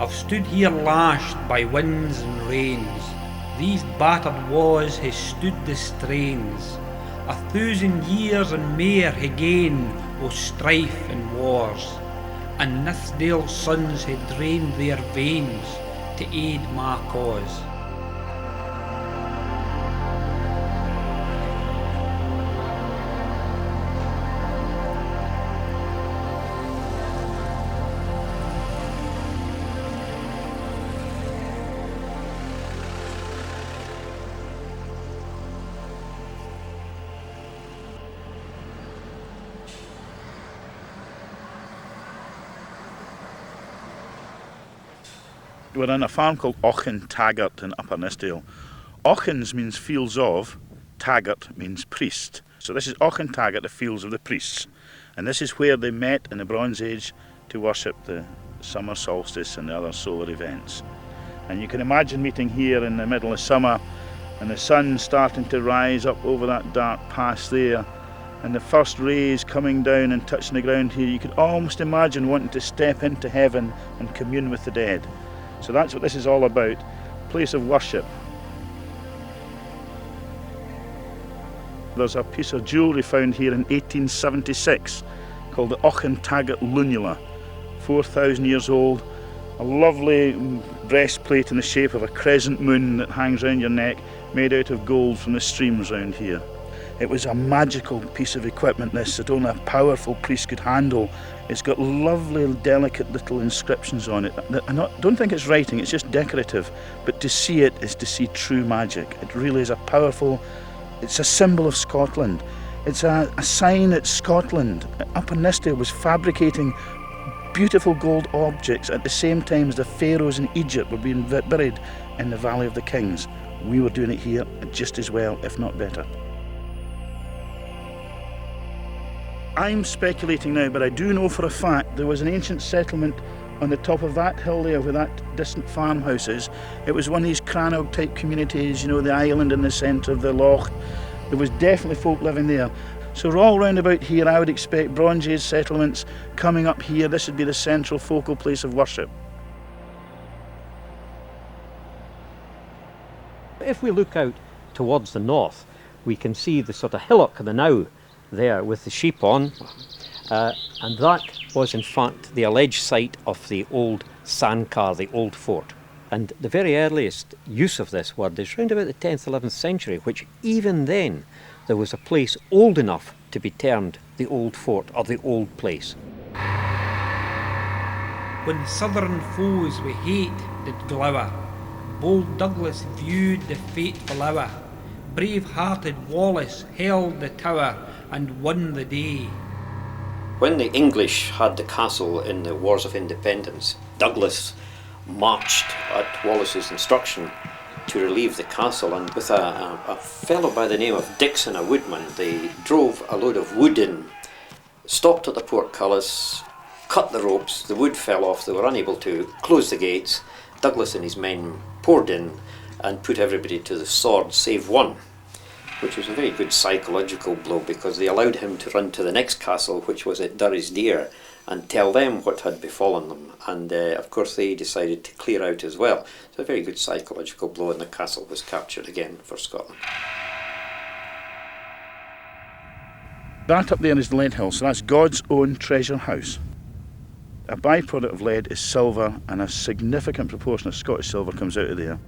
I've stood here lashed by winds and rains. These battered walls hae stood the strains. 1,000 years and mair again o' strife and wars, and Nithsdale's sons hae drained their veins to aid my cause. We're in a farm called Auchan Taggart in Upper Nithsdale. Auchans means fields of, Taggart means priest. So this is Auchan Taggart, the fields of the priests. And this is where they met in the Bronze Age to worship the summer solstice and the other solar events. And you can imagine meeting here in the middle of summer and the sun starting to rise up over that dark pass there, and the first rays coming down and touching the ground here. You could almost imagine wanting to step into heaven and commune with the dead. So that's what this is all about, place of worship. There's a piece of jewellery found here in 1876 called the Auchan Taggart Lunula, 4,000 years old, a lovely breastplate in the shape of a crescent moon that hangs round your neck, made out of gold from the streams round here. It was a magical piece of equipment, this, that only a powerful priest could handle. It's got lovely, delicate little inscriptions on it. I don't think it's writing, it's just decorative, but to see it is to see true magic. It really is a powerful, it's a symbol of Scotland. It's a sign that Scotland, Upper Nithsdale, was fabricating beautiful gold objects at the same time as the pharaohs in Egypt were being buried in the Valley of the Kings. We were doing it here just as well, if not better. I'm speculating now, but I do know for a fact there was an ancient settlement on the top of that hill there where that distant farmhouse is. It was one of these Crannog type communities, you know, the island in the centre of the loch. There was definitely folk living there. So all round about here I would expect Bronze Age settlements coming up here. This would be the central focal place of worship. If we look out towards the north, we can see the sort of hillock of the Nyah there with the sheep on, and that was in fact the alleged site of the old Sanquhar, the old fort. And the very earliest use of this word is round about the 10th, 11th century, which even then there was a place old enough to be termed the old fort or the old place. When southern foes with hate did glower, bold Douglas viewed the fateful hour. Brave-hearted Wallace held the tower and won the day. When the English had the castle in the Wars of Independence, Douglas marched at Wallace's instruction to relieve the castle, and with a fellow by the name of Dixon, a woodman, they drove a load of wood in, stopped at the portcullis, cut the ropes, the wood fell off, they were unable to close the gates. Douglas and his men poured in and put everybody to the sword save one, which was a very good psychological blow, because they allowed him to run to the next castle, which was at Durrisdeer, and tell them what had befallen them. And of course they decided to clear out as well. So a very good psychological blow, and the castle was captured again for Scotland. That up there is the Lead Hill, so that's God's own treasure house. A byproduct of lead is silver, and a significant proportion of Scottish silver comes out of there.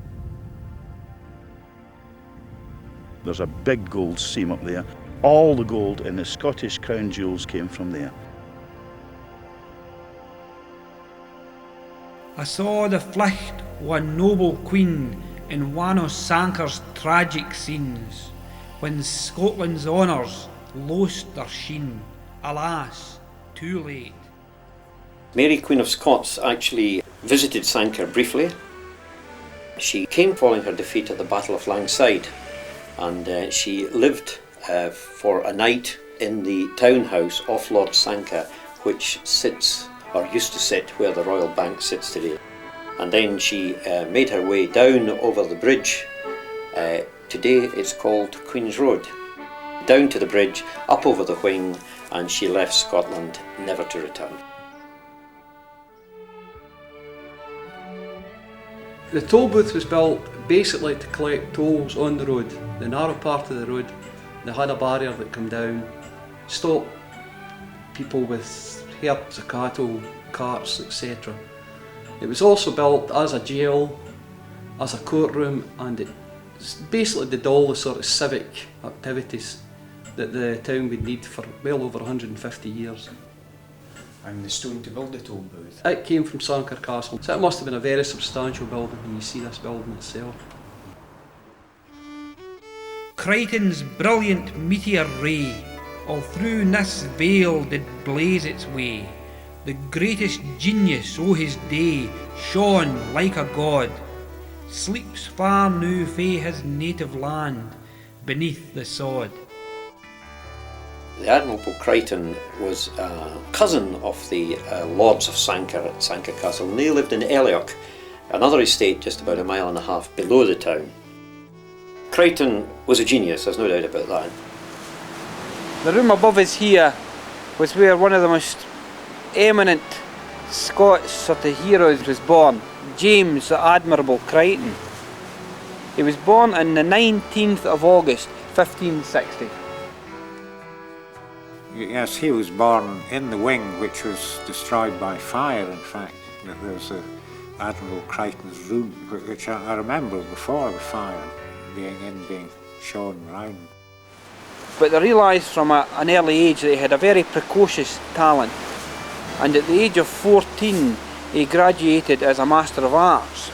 There's a big gold seam up there. All the gold in the Scottish crown jewels came from there. I saw the flight of a noble queen in one of Sanquhar's tragic scenes, when Scotland's honours lost their sheen. Alas, too late. Mary, Queen of Scots, actually visited Sanquhar briefly. She came following her defeat at the Battle of Langside, and she lived for a night in the townhouse of Lord Sanquhar, which sits, or used to sit, where the Royal Bank sits today. And then she made her way down over the bridge. Today it's called Queen's Road. Down to the bridge, up over the Wing, and she left Scotland never to return. The toll booth was built basically to collect tolls on the road, the narrow part of the road. They had a barrier that come down, stop people with herds of cattle, carts, etc. It was also built as a jail, as a courtroom, and it basically did all the sort of civic activities that the town would need for well over 150 years. And the stone to build the toll booth? It came from Sanquhar Castle, so it must have been a very substantial building when you see this building itself. Crichton's brilliant meteor ray all through Nithsdale did blaze its way. The greatest genius o' his day shone like a god. Sleeps far now fae his native land beneath the sod. The Admirable Crichton was a cousin of the Lords of Sanquhar at Sanquhar Castle, and they lived in Ayrshire, another estate just about a mile and a half below the town. Crichton was a genius, there's no doubt about that. The room above us here was where one of the most eminent Scots sort of heroes was born, James the Admirable Crichton. He was born on the 19th of August 1560. Yes, he was born in the wing which was destroyed by fire, in fact. There was Admiral Crichton's room, which I remember before the fire, being shown round. But they realised from an early age that he had a very precocious talent, and at the age of 14 he graduated as a Master of Arts.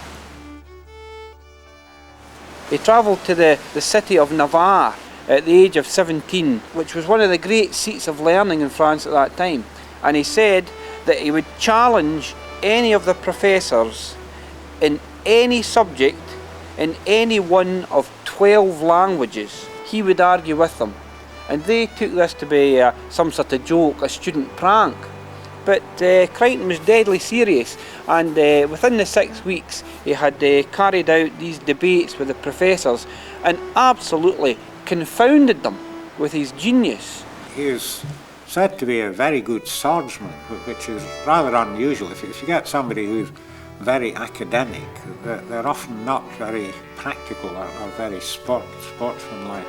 He travelled to the city of Navarre at the age of 17, which was one of the great seats of learning in France at that time, and he said that he would challenge any of the professors in any subject in any one of 12 languages. He would argue with them, and they took this to be some sort of joke, a student prank. But Crichton was deadly serious, and within the 6 weeks he had carried out these debates with the professors and absolutely confounded them with his genius. He is said to be a very good swordsman, which is rather unusual. If you get somebody who's very academic, they're often not very practical or very sportsmanlike.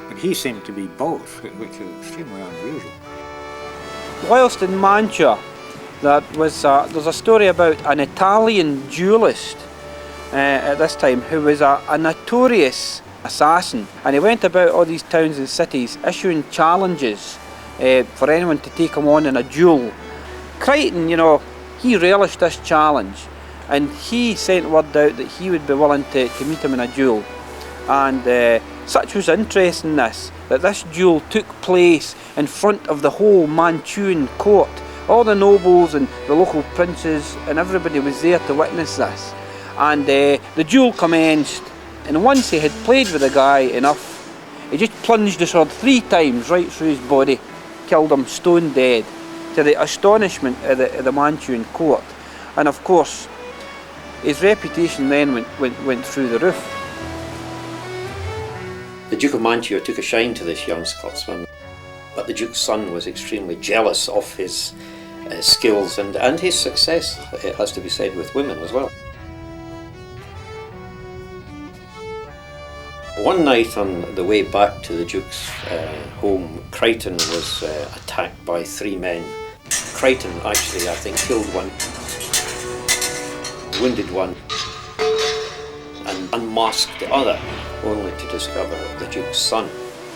But he seemed to be both, which is extremely unusual. Whilst in Mantua, there's a story about an Italian duellist at this time who was a notorious assassin, and he went about all these towns and cities issuing challenges for anyone to take him on in a duel. Crichton, he relished this challenge, and he sent word out that he would be willing to meet him in a duel. And such was interest in this, that this duel took place in front of the whole Mantuan court. All the nobles and the local princes and everybody was there to witness this. And the duel commenced, and once he had played with the guy enough, he just plunged the sword 3 times right through his body, killed him stone dead, to the astonishment of the Mantuan court. And of course, his reputation then went through the roof. The Duke of Mantua took a shine to this young Scotsman, but the Duke's son was extremely jealous of his skills and his success, it has to be said, with women as well. One night on the way back to the Duke's home, Crichton was attacked by 3 men. Crichton actually, I think, killed one, wounded one, and unmasked the other, only to discover the Duke's son.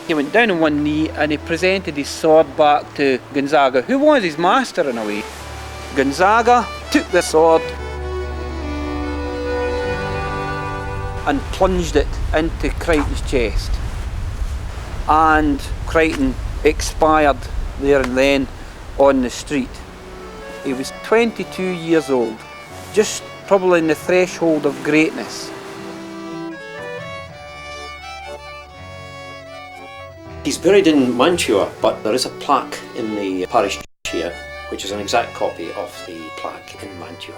He went down on one knee and he presented his sword back to Gonzaga, who was his master in a way. Gonzaga took the sword and plunged it into Crichton's chest, and Crichton expired there and then on the street. He was 22 years old, just probably in the threshold of greatness. He's buried in Mantua, but there is a plaque in the parish here, which is an exact copy of the plaque in Mantua.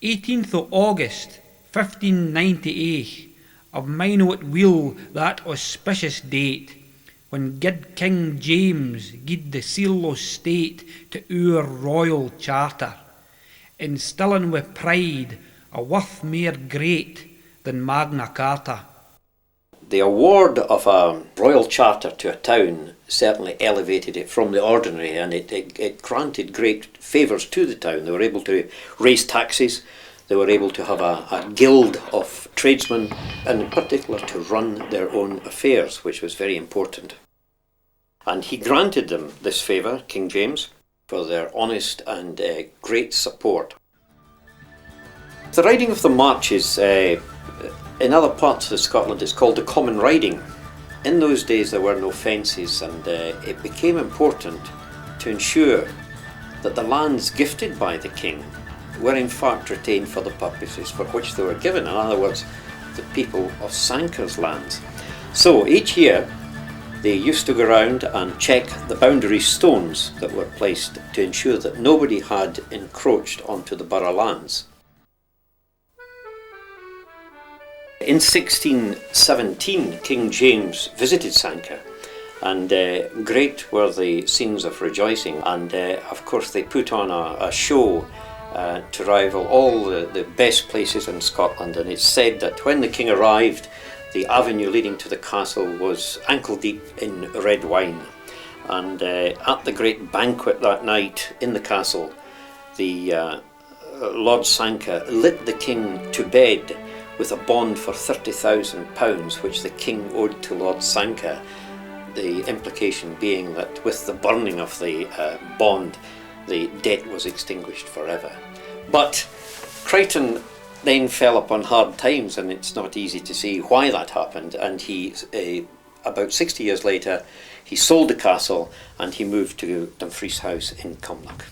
"18th of August, 1598, of mine o't will that auspicious date, when gid King James gied the seal o' state to our royal charter, instilling with pride a worth mair great than Magna Carta. The award of a royal charter to a town certainly elevated it from the ordinary, and it granted great favours to the town. They were able to raise taxes, they were able to have a guild of tradesmen, and in particular to run their own affairs, which was very important. And he granted them this favour, King James, for their honest and great support. The riding of the marches in other parts of Scotland is called the common riding. In those days there were no fences, and it became important to ensure that the lands gifted by the king were in fact retained for the purposes for which they were given. In other words, the people of Sanquhar's lands. So each year they used to go around and check the boundary stones that were placed to ensure that nobody had encroached onto the borough lands. In 1617, King James visited Sanquhar, and great were the scenes of rejoicing, and of course they put on a show to rival all the best places in Scotland. And it's said that when the king arrived, the avenue leading to the castle was ankle deep in red wine, and at the great banquet that night in the castle, the Lord Sanquhar lit the king to bed with a bond for £30,000 which the king owed to Lord Sanquhar, the implication being that with the burning of the bond, the debt was extinguished forever. But Crichton then fell upon hard times, and it's not easy to see why that happened, and he, about 60 years later, he sold the castle and he moved to Dumfries House in Cumnock.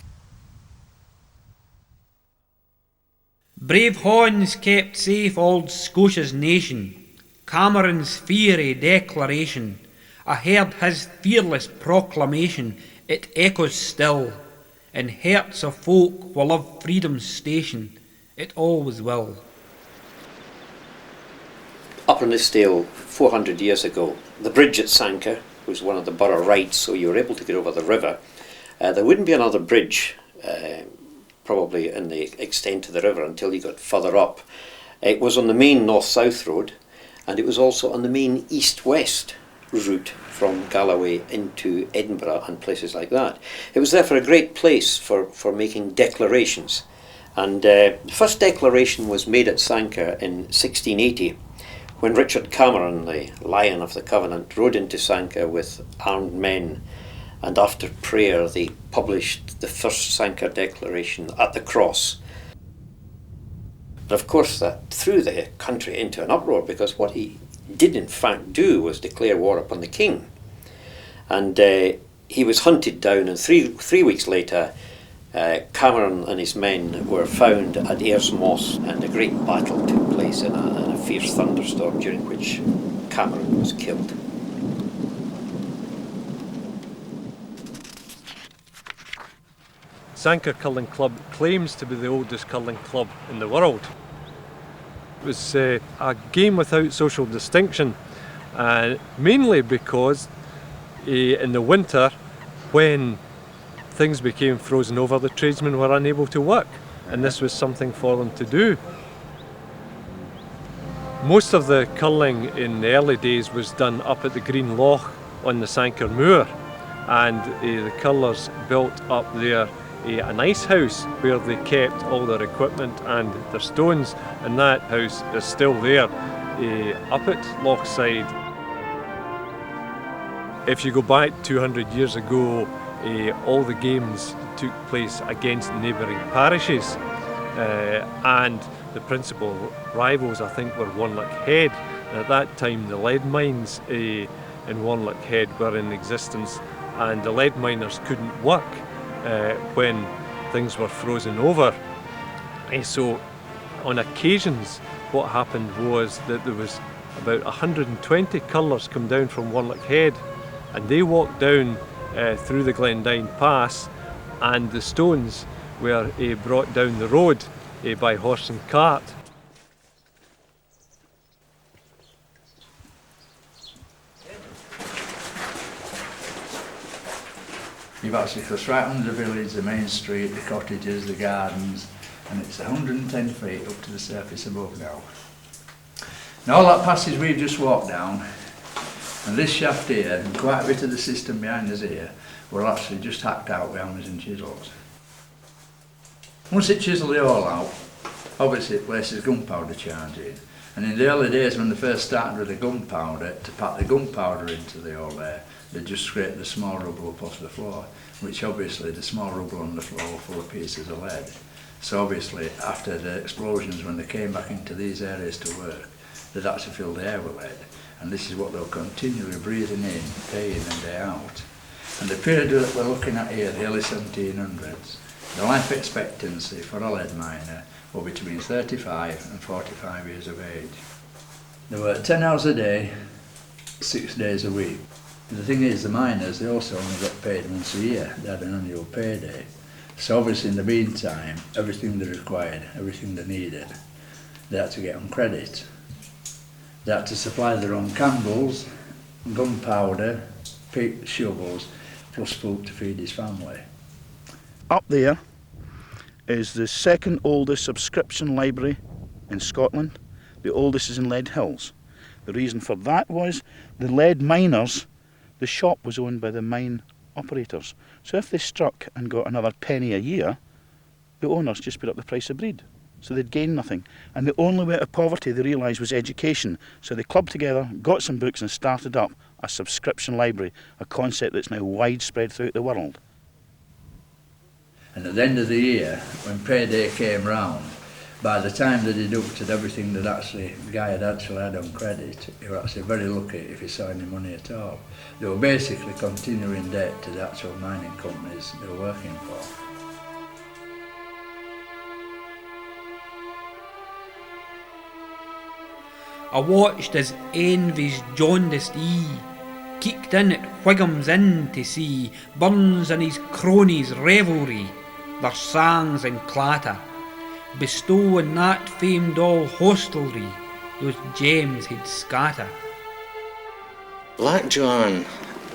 Brave Hans kept safe old Scotia's nation, Cameron's fiery declaration. I heard his fearless proclamation, it echoes still, in hearts of folk who love freedom's station, it always will. Upper Nithsdale, 400 years ago, the bridge at Sanquhar was one of the borough rights, so you were able to get over the river. There wouldn't be another bridge probably in the extent of the river until you got further up. It was on the main north-south road, and it was also on the main east-west route from Galloway into Edinburgh and places like that. It was therefore a great place for making declarations. And the first declaration was made at Sanquhar in 1680, when Richard Cameron, the Lion of the Covenant, rode into Sanquhar with armed men, and after prayer they published the first Sanquhar declaration at the cross. But of course that threw the country into an uproar, because what he did in fact do was declare war upon the king. And he was hunted down, and three weeks later Cameron and his men were found at Ayrshire, and a great battle took place in a fierce thunderstorm, during which Cameron was killed. Sanquhar Curling Club claims to be the oldest curling club in the world. It was a game without social distinction, mainly because in the winter, when things became frozen over, the tradesmen were unable to work, and this was something for them to do. Most of the curling in the early days was done up at the Green Loch on the Sanquhar Moor, and the curlers built up there an ice house where they kept all their equipment and their stones, and that house is still there up at Lochside. If you go back 200 years ago, all the games took place against neighbouring parishes, and the principal rivals, I think, were Wanlock Head. And at that time the lead mines in Wanlock Head were in existence, and the lead miners couldn't work when things were frozen over. So on occasions what happened was that there was about 120 curlers come down from Wanlock Head, and they walked down through the Glendine Pass, and the stones were brought down the road by horse and cart. You've actually crossed right under the village, the main street, the cottages, the gardens, and it's 110 feet up to the surface above now. Now all that passage we've just walked down, and this shaft here, and quite a bit of the system behind us here, were actually just hacked out with hammers and chisels. Once it chiselled it all out, obviously it places gunpowder charge in. And in the early days when they first started with the gunpowder, to pack the gunpowder into the hole there, they just scraped the small rubble up off the floor, which obviously the small rubble on the floor were full of pieces of lead. So obviously after the explosions, when they came back into these areas to work, they'd actually filled the air with lead. And this is what they were continually breathing in, day in and day out. And the period that we're looking at here, the early 1700s, the life expectancy for a lead miner were between 35 and 45 years of age. They worked 10 hours a day, 6 days a week. The thing is, the miners, they also only got paid once a year. They had an annual payday. So obviously in the meantime, everything they required, everything they needed, they had to get on credit. They had to supply their own candles, gunpowder, picks, shovels, plus food to feed his family. Up there is the second oldest subscription library in Scotland. The oldest is in Lead Hills. The reason for that was the lead miners, the shop was owned by the mine operators. So if they struck and got another penny a year, the owners just put up the price of bread. So they'd gain nothing. And the only way out of poverty they realised was education. So they clubbed together, got some books and started up a subscription library, a concept that's now widespread throughout the world. And at the end of the year, when payday came round, by the time they deducted everything that the guy had actually had on credit, he was actually very lucky if he saw any money at all. They were basically continuing debt to the actual mining companies they were working for. I watched as envy's jaundiced ee keeked in at Whigham's Inn to see Burns and his cronies' revelry, their sangs and clatter, bestow on that famed all hostelry those gems he'd scatter. Black Joan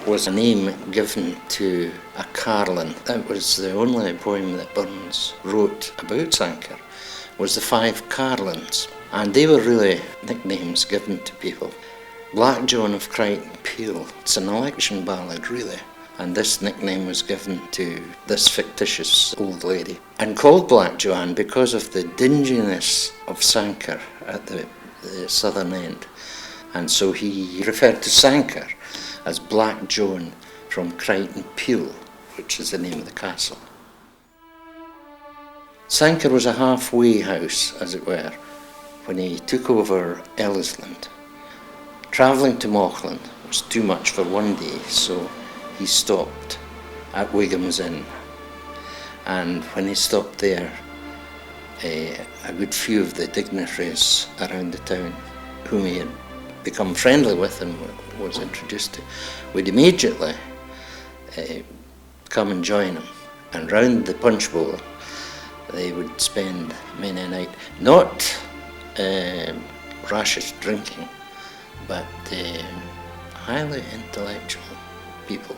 was a name given to a carlin. That was the only poem that Burns wrote about Sanquhar, was the 5 carlins. And they were really nicknames given to people. Black Joan of Crichton Peel, it's an election ballad really, and this nickname was given to this fictitious old lady. And called Black Joan because of the dinginess of Sanquhar at the southern end. And so he referred to Sanquhar as Black Joan from Crichton Peel, which is the name of the castle. Sanquhar was a halfway house, as it were, when he took over Ellisland. Travelling to Mauchline was too much for one day, so he stopped at Wigham's Inn. And when he stopped there, a good few of the dignitaries around the town, whom he had become friendly with and was introduced to, would immediately come and join him. And round the punch bowl, they would spend many a night, not rash drinking, but highly intellectual people.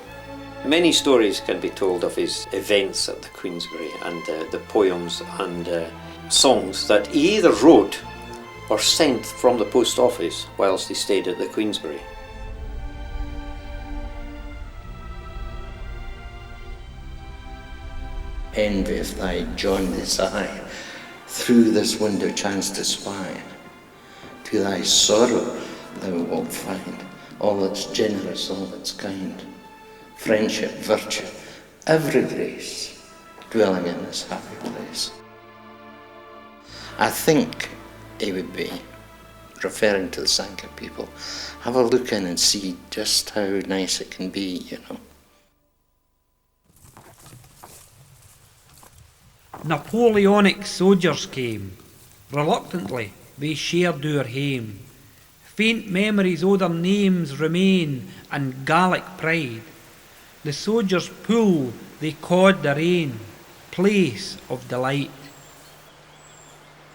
Many stories can be told of his events at the Queensberry and the poems and songs that he either wrote or sent from the post office whilst he stayed at the Queensberry. Envy of thy jaundiced eye, through this window chance to spy. To thy sorrow thou wilt find all that's generous, all that's kind, friendship, virtue, every grace dwelling in this happy place. I think he would be referring to the Sanquhar people. Have a look in and see just how nice it can be, you know. Napoleonic soldiers came, reluctantly they shared our hame. Faint memories o' their names remain, and Gallic pride. The soldiers' pool they called their ain, place of delight.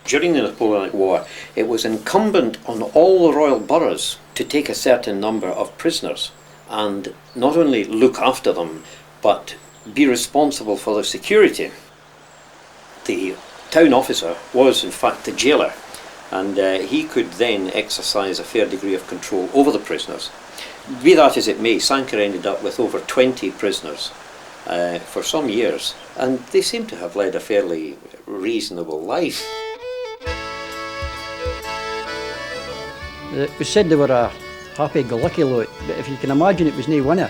During the Napoleonic War, it was incumbent on all the royal boroughs to take a certain number of prisoners and not only look after them, but be responsible for the security. The town officer was in fact the jailer, and he could then exercise a fair degree of control over the prisoners. Be that as it may, Sanquhar ended up with over 20 prisoners for some years, and they seem to have led a fairly reasonable life. It was said they were a happy-go-lucky lot, but if you can imagine, it was no winner,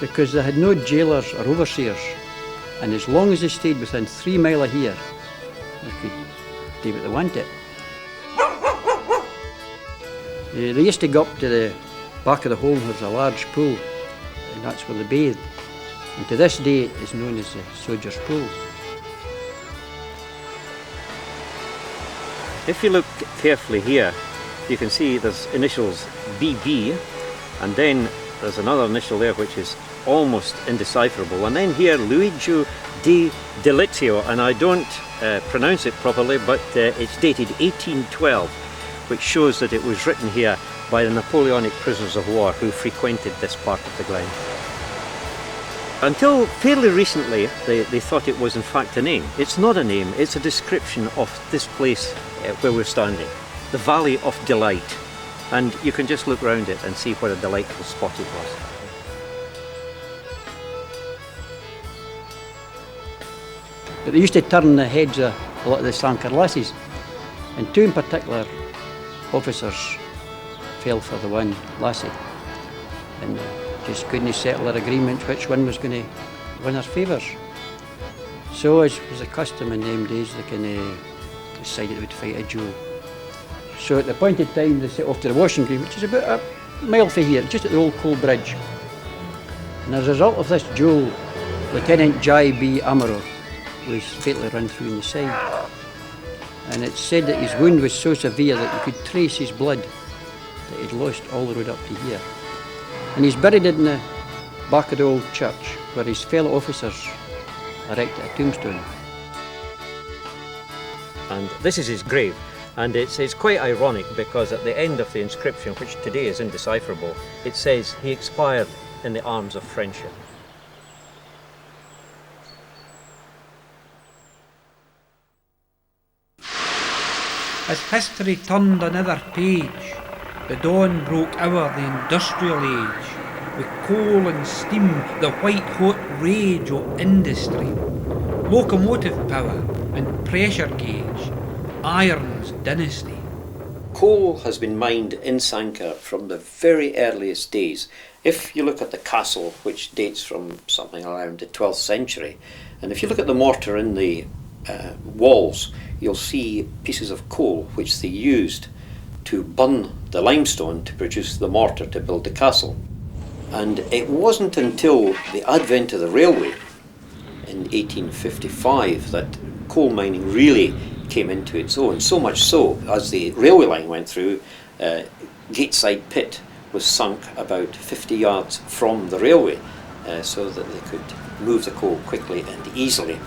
because they had no jailers or overseers, and as long as they stayed within 3 mile of here, they could do what they wanted. They used to go up to the back of the home where there's a large pool, and that's where they bathed. And to this day it is known as the Soldier's Pool. If you look carefully here, you can see there's initials BB, and then there's another initial there which is almost indecipherable, and then here Luigi di Delizio, and I don't pronounce it properly, but it's dated 1812, which shows that it was written here by the Napoleonic prisoners of war who frequented this part of the glen. Until fairly recently they thought it was in fact a name. It's not a name, it's a description of this place where we're standing, the Valley of Delight, and you can just look round it and see what a delightful spot it was. But they used to turn the heads of a lot of the Sanquhar lasses, and 2 in particular officers fell for the one lassie, and just couldn't settle their agreement which one was going to win her favours. So, as was the custom in them days, they kind of decided they would fight a duel. So at the appointed time they set off to the washing green, which is about a mile from here, just at the old coal bridge. And as a result of this duel, Lieutenant J. B. Amaro was fatally run through in the side. And it's said that his wound was so severe that you could trace his blood, that he'd lost all the road up to here. And he's buried in the back of the old church, where his fellow officers erected a tombstone. And this is his grave, and it's quite ironic because at the end of the inscription, which today is indecipherable, it says he expired in the arms of friendship. As history turned another page, the dawn broke over the industrial age, with coal and steam, the white-hot rage of industry, locomotive power and pressure gauge, iron's dynasty. Coal has been mined in Sanquhar from the very earliest days. If you look at the castle, which dates from something around the 12th century, and if you look at the mortar in the walls, you'll see pieces of coal which they used to burn the limestone to produce the mortar to build the castle. And it wasn't until the advent of the railway in 1855 that coal mining really came into its own. So much so, as the railway line went through, Gateside Pit was sunk about 50 yards from the railway so that they could move the coal quickly and easily.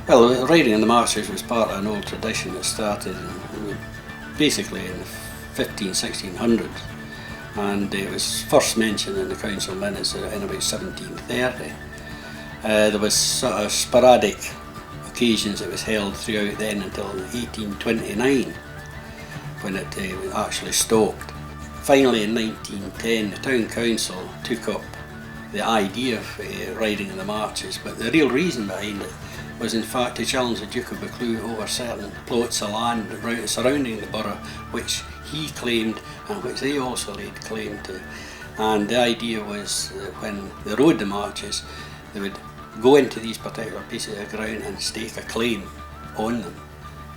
Well, riding in the marshes was part of an old tradition that started basically in the 1600s, and it was first mentioned in the council minutes in about 1730. There was sort of sporadic occasions it was held throughout then until 1829 when it actually stopped. Finally in 1910 the town council took up the idea of riding in the marches, but the real reason behind it was in fact to challenge the Duke of Buccleuch over certain plots of land surrounding the borough which he claimed and which they also laid claim to. And the idea was that when they rode the marches they would go into these particular pieces of ground and stake a claim on them.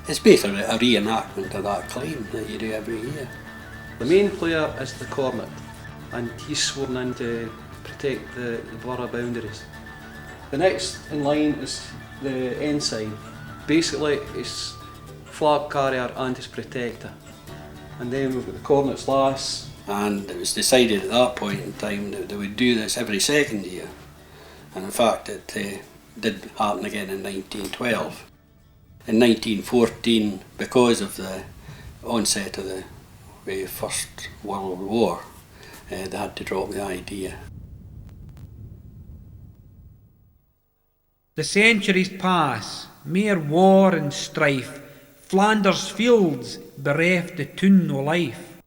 It's basically a reenactment of that claim that you do every year. The main player is the cornet, and he's sworn in to protect the borough boundaries. The next in line is the ensign. Basically it's flag carrier and his protector. And then we've got the cornet's lass. And it was decided at that point in time that they would do this every second year. And in fact it did happen again in 1912. In 1914, because of the onset of the with the First World War, they had to drop the idea. The centuries pass, mere war and strife, Flanders fields bereft the tune o' life.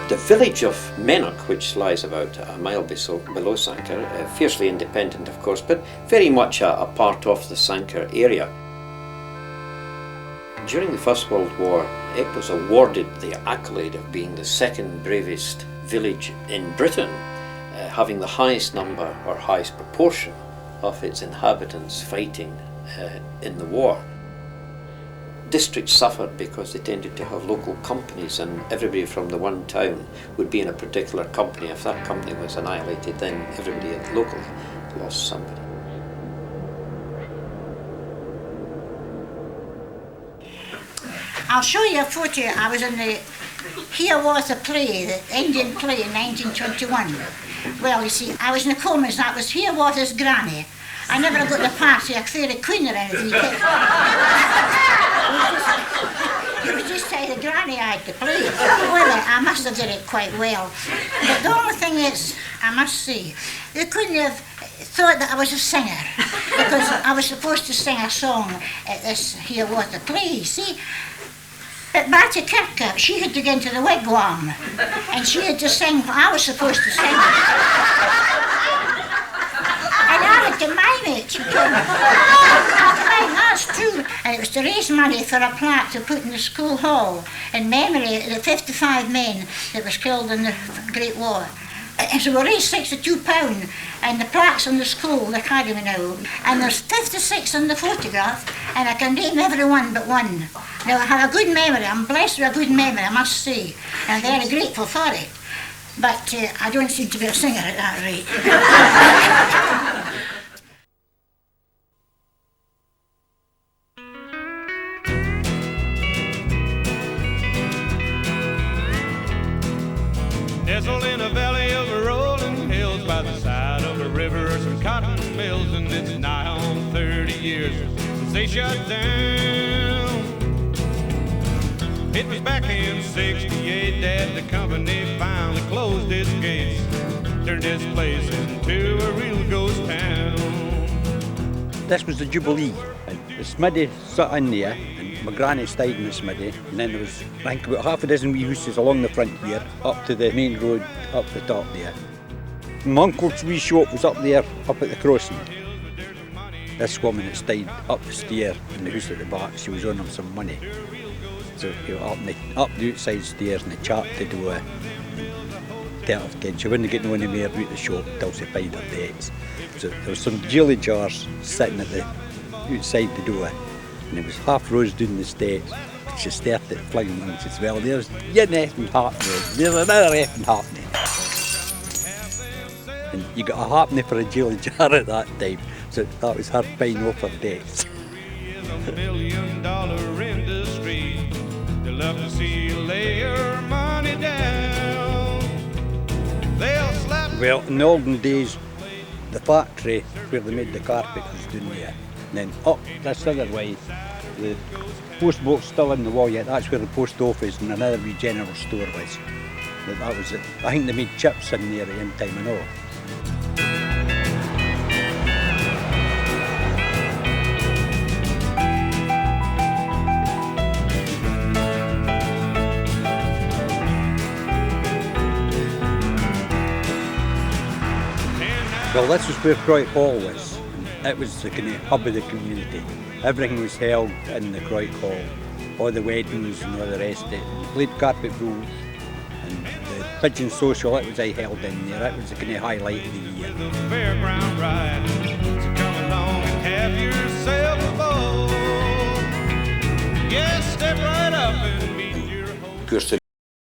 The village of Mennock, which lies about a mile below Sanquhar, fiercely independent of course, but very much a part of the Sanquhar area. During the First World War, it was awarded the accolade of being the second bravest village in Britain, having the highest number or highest proportion of its inhabitants fighting in the war. Districts suffered because they tended to have local companies, and everybody from the one town would be in a particular company. If that company was annihilated, then everybody locally lost somebody. I'll show you a photo. I was in the Here Was a Play, the Indian play in 1921. Well, you see, I was in the Commons, that was Here Was His Granny. I never got the party, a fairy queen or anything. It was just say the granny I had to play. Well, I must have done it quite well. But the only thing is, I must say, they couldn't have thought that I was a singer, because I was supposed to sing a song at this Here Was the Play, you see. But Batty Kirker, she had to get into the wigwam, and she had to sing what I was supposed to sing. And I had to mime it, you know. That's true. And it was to raise money for a plaque to put in the school hall in memory of the 55 men that was killed in the Great War. And so we raised £62, and the plaque's in the school, the academy now. And there's 56 in the photograph, and I can name every one but one. Now, I have a good memory. I'm blessed with a good memory, I must say. And I'm very grateful for it. But I don't seem to be a singer at that rate. Nestled in a valley of rolling hills by the side of a river are some cotton mills, and it's nigh on 30 years since they shut down. It was back in '68 that the company finally closed its gates, turned this place into a real ghost town. This was the Jubilee, and the smithy sat in there, and my granny stayed in the smithy, and then there was, I think, about half a dozen wee houses along the front here, up to the main road, up the top there. My uncle's wee shop was up there, up at the crossing. This woman that stayed up the stair in the house at the back, she was on him some money. So you were up the outside stairs and the chap to do a she wouldn't get no anywhere out the shop till she paid her debts. So there was some jelly jars sitting at the outside the door, and it was half rose down the steps. She started flinging them, and she said, well, there's one effing halfpenny, there's another effing halfpenny. And you got a halfpenny for a jelly jar at that time, so that was her paying off her debts. $1 million industry, they love to see you lay your money down. They'll slap. Well, in the olden days, the factory where they made the carpet was down there. And then up this other way, the post box still in the wall yet, that's where the post office and another wee general store was. That was it. I think they made chips in there at the time and all. Well, this was where Croyt Hall was. It was the kind of hub of the community. Everything was held in the Croyt Hall. All the weddings and all the rest of it. We played carpet rules, and the pigeon social, it was held in there. It was the kind of highlight of the year. The fairground ride, so come along and have yourself a ball. Yes, step right up and meet your host.